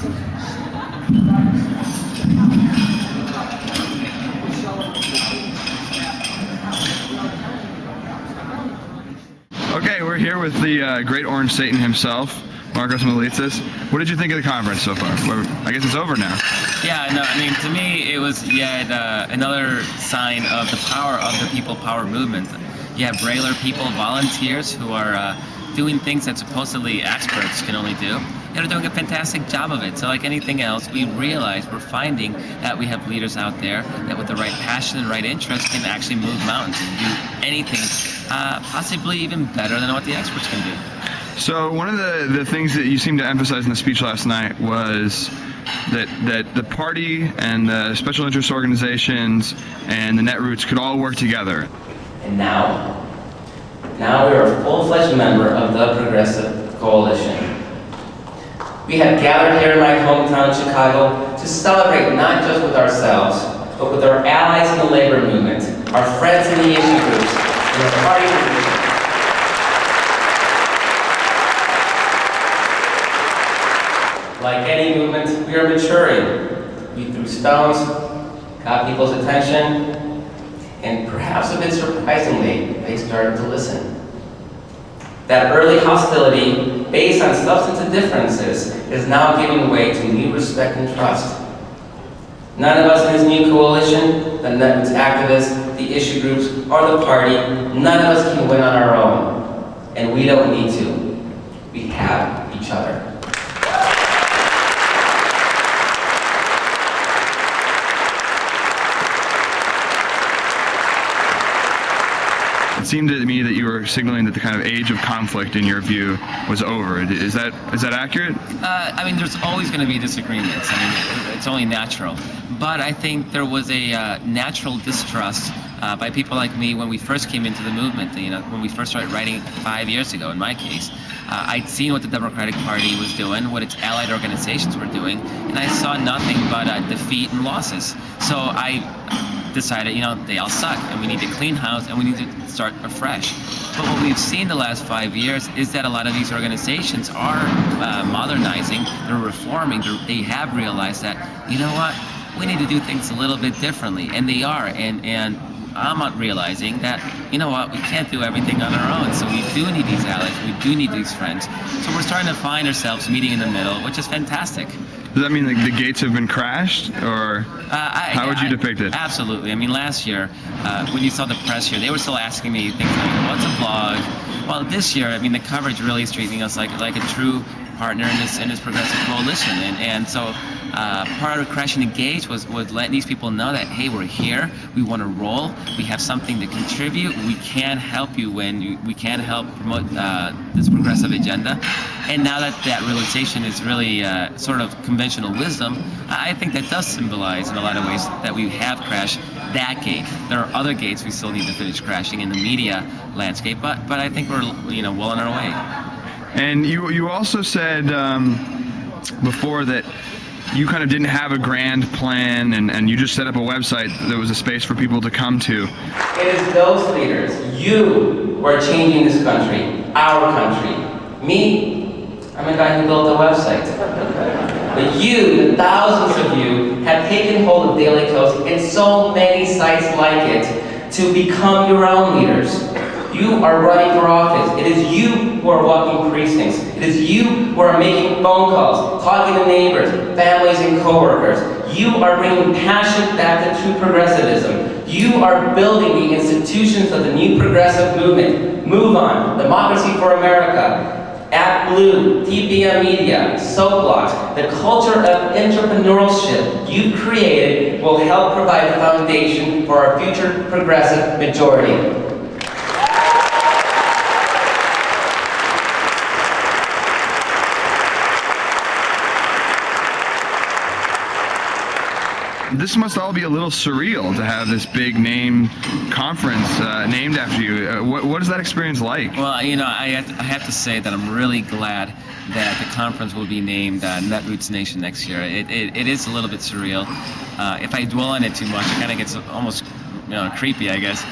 Okay, we're here with the Great Orange Satan himself, Markos Moulitsas. What did you think of the conference so far? Well, I guess it's over now. Yeah, no, I mean, to me, it was yet another sign of the power of the people power movement. You have regular people, volunteers, who are doing things that supposedly experts can only do. They're doing a fantastic job of it. So like anything else, we realize, we're finding that we have leaders out there that with the right passion and right interest can actually move mountains and do anything, possibly even better than what the experts can do. So one of the things that you seemed to emphasize in the speech last night was that the party and the special interest organizations and the netroots could all work together. And now we are a full-fledged member of the Progressive Coalition. We have gathered here in my hometown, Chicago, to celebrate not just with ourselves, but with our allies in the labor movement, our friends in the issue groups, and our party leadership. Like any movement, we are maturing. We threw stones, got people's attention, and perhaps a bit surprisingly, they started to listen. That early hostility, based on substantive differences, is now giving way to new respect and trust. None of us in this new coalition, the netroots activists, the issue groups, or the party, none of us can win on our own. And we don't need to. We have each other. It seemed to me that you were signaling that the kind of age of conflict, in your view, was over. Is that accurate? I mean, there's always going to be disagreements. I mean, it's only natural. But I think there was a natural distrust by people like me when we first came into the movement. You know, when we first started writing 5 years ago, in my case, I'd seen what the Democratic Party was doing, what its allied organizations were doing, and I saw nothing but defeat and losses. So I decided, you know, they all suck, and we need to clean house, and we need to start afresh. But what we've seen the last 5 years is that a lot of these organizations are modernizing, they're reforming, they have realized that, you know what, we need to do things a little bit differently, and they are, and I'm realizing that, you know what, we can't do everything on our own, so we do need these allies, we do need these friends. So we're starting to find ourselves meeting in the middle, which is fantastic. Does that mean like the gates have been crashed, or how would you depict it? Absolutely. I mean, last year, when you saw the press here, they were still asking me things like, what's a blog? Well, this year, I mean, the coverage really is treating us like a true partner in this progressive coalition, and so part of crashing the gates was letting these people know that, hey, we're here, we want to roll, we have something to contribute, we can help you win, we can help promote this progressive agenda. And now that realization is really sort of conventional wisdom, I think that does symbolize in a lot of ways that we have crashed that gate. There are other gates we still need to finish crashing in the media landscape, but I think we're, you know, well on our way. And you also said before that you kind of didn't have a grand plan, and you just set up a website that was a space for people to come to. It is those leaders, you, who are changing this country, our country. Me, I'm a guy who built a website. But you, the thousands of you, have taken hold of Yearly Kos and so many sites like it to become your own leaders. You are running for office. It is you who are walking precincts. It is you who are making phone calls, talking to neighbors, families, and coworkers. You are bringing passion back to true progressivism. You are building the institutions of the new progressive movement. Move On, Democracy for America, Act Blue, TPMtv, Soapbox. The culture of entrepreneurship you created will help provide the foundation for our future progressive majority. This must all be a little surreal to have this big name conference named after you. What is that experience like? Well, you know, I have to say that I'm really glad that the conference will be named Netroots Nation next year. It is a little bit surreal. If I dwell on it too much, it kind of gets almost, you know, creepy, I guess.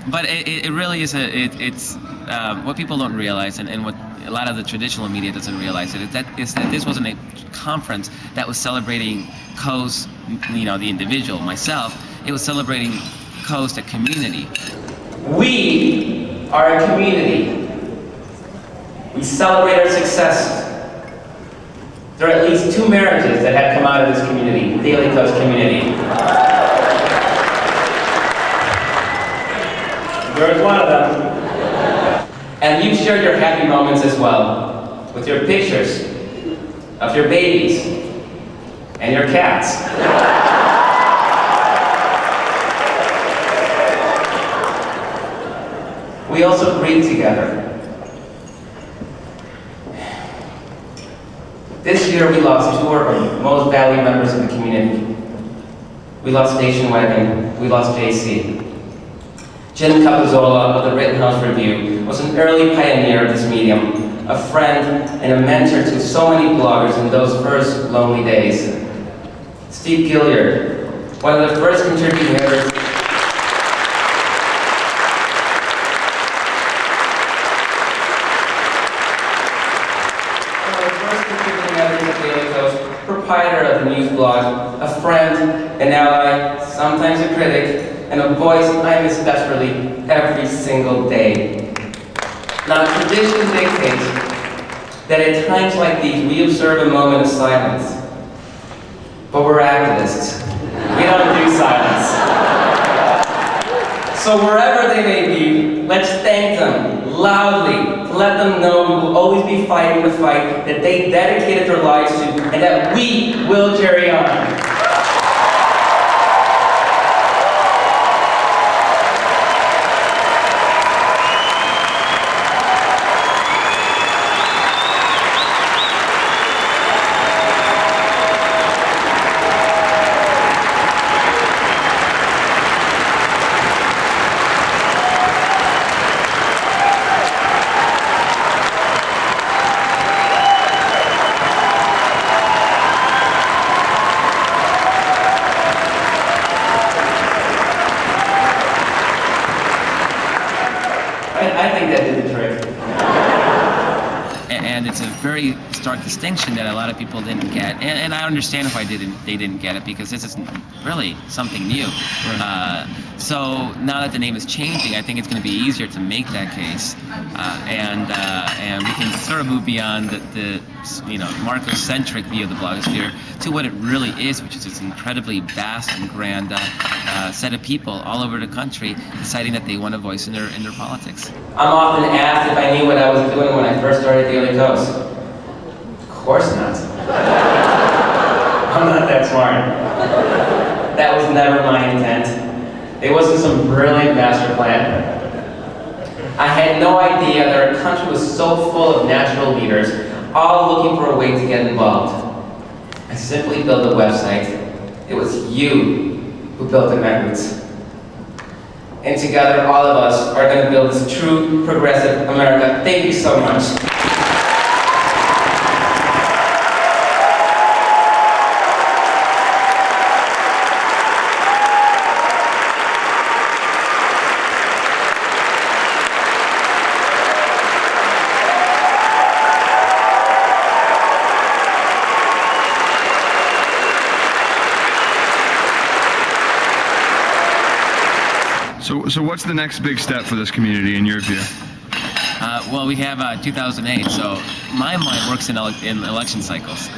But it really is it's what people don't realize, and what a lot of the traditional media doesn't realize it, is that this wasn't a conference that was celebrating Kos, the individual, myself. It was celebrating Kos, the community. We are a community. We celebrate our success. There are at least 2 marriages that have come out of this community, the Yearly Kos community. There's one of them. And you've shared your happy moments as well, with your pictures of your babies and your cats. We also grieve together. This year we lost 2 of our most valued members of the community. We lost Station Wagon, we lost JC. Jim Capizzola of the Rittenhouse Review was an early pioneer of this medium, a friend and a mentor to so many bloggers in those first lonely days. Steve Gilliard, one of the first contributors proprietor of the news blog, a friend, an ally, sometimes a critic, and a voice I miss desperately every single day. Now, tradition dictates that at times like these, we observe a moment of silence. But we're activists. We don't do silence. So wherever they may be, let's thank them loudly to let them know we will always be fighting the fight that they dedicated their lives to and that we will carry on. I think that did the trick. And it's a very stark distinction that a lot of people didn't get, and I understand if they didn't get it, because this is really something new. So now that the name is changing, I think it's going to be easier to make that case, and we can sort of move beyond the Markos-centric view of the blogosphere to what it really is, which is this incredibly vast and grand set of people all over the country deciding that they want a voice in their politics. I'm often asked if I knew what I was doing when I first started Yearly Kos. Of course not. I'm not that smart. That was never my intent. It wasn't some brilliant master plan. I had no idea that our country was so full of natural leaders, all looking for a way to get involved. I simply built a website. It was you who built the netroots. And together, all of us are going to build this true, progressive America. Thank you so much. So what's the next big step for this community in your view? Well, we have 2008, so my mind works in election cycles.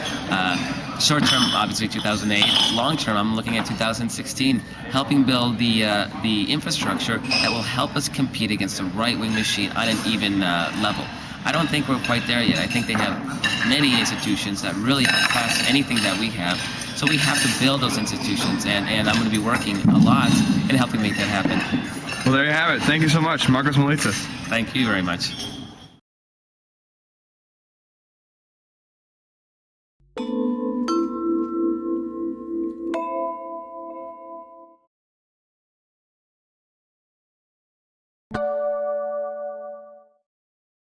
Short term, obviously 2008. Long term, I'm looking at 2016, helping build the infrastructure that will help us compete against the right-wing machine on an even level. I don't think we're quite there yet. I think they have many institutions that really surpass anything that we have. So we have to build those institutions, and I'm going to be working a lot in helping make that happen. Well, there you have it. Thank you so much, Markos Moulitsas. Thank you very much.